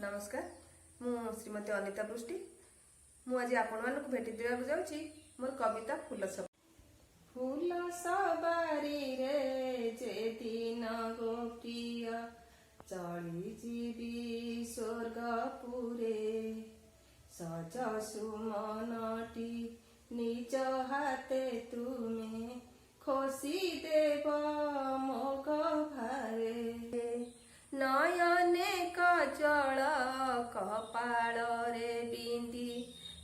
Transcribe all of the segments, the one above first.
नमस्कार मु श्रीमती अनिता पृष्टि मु आज आपण भेटी देवा जाऊँगी मोर कविता फूल सब फूल सबारी रे जे दिन गो प्रिय चली जीवी स्वर्गपुरे सज सुमनटी निज हाथे तुमे खोसी देव मोग भारे नयने कजल कपाल रे बिंदी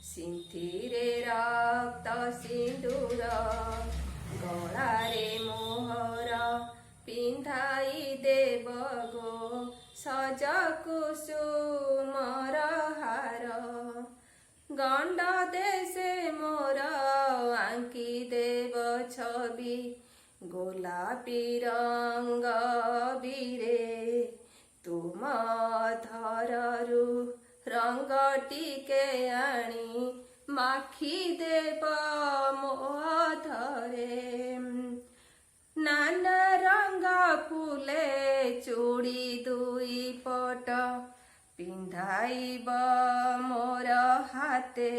सिंथिरे रक्त सिंदूर गलारे मोहर पिंधाई देव गो सज कुसुमर हार गंड देशे मोर आंकी देव छवि गोलापी रंग बीरे तुम धरु रंग टिके आनी माखी देव मोधरे नाना रंग फूले चूड़ी दुई पट पिंधाइब मोर हाथे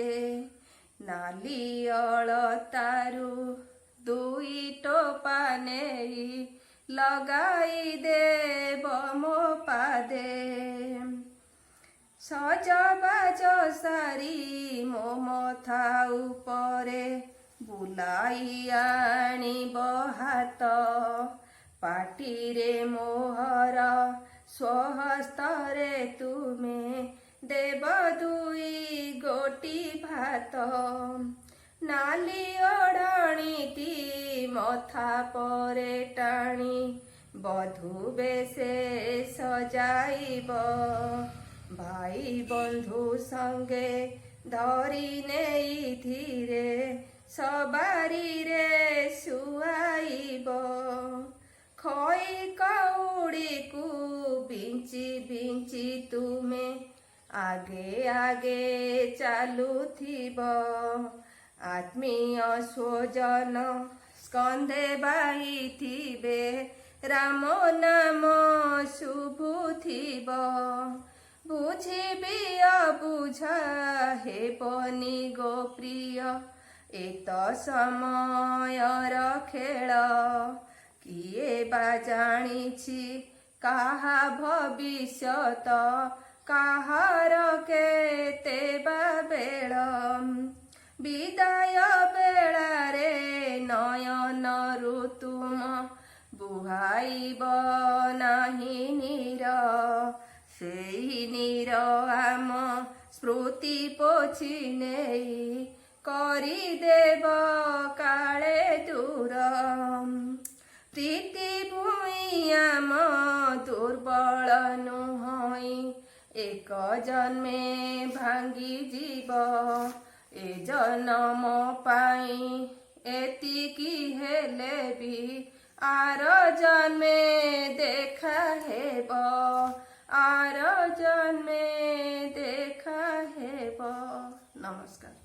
नाली अलतारु दुई टोपा नेई लगाई देव मो पादे सजबाज सारी मो मथा उपरे बुलाई आनिब हाथ पाटिरे मोहर स्वहस्तरे तुमे देव दुई गोटी भात नाली ओढ़णीटी मथा परे टाणी बधु बेसे सजाइब भाई बंधु संगे धरी नेई धीरे सबारी रे सुआइब खई कौड़ी को बिंची बिंची तुमे आगे आगे चालुथिब आत्मीय स्वजन स्कंदे बाहिथिबे राम नाम शुभुथिब बुझिबि अबुझा हेबनि गो प्रिय एत समयर खेल किए बा जानिछि काहा भविष्यत काहार केते बा बेल विदाय बेलारे नयन ऋतुम बुहाइब नाही नीर सेही नीर आम स्मृति पोछि नेई करी देव काले दूर प्रीति भूमि आम दुर्बल नुहई एक जन्मे भांगी जीव ए जन्म पाई एतिकी हेले भी आर जन्मे देखा हेब आर जन्मे देखा हेब। नमस्कार।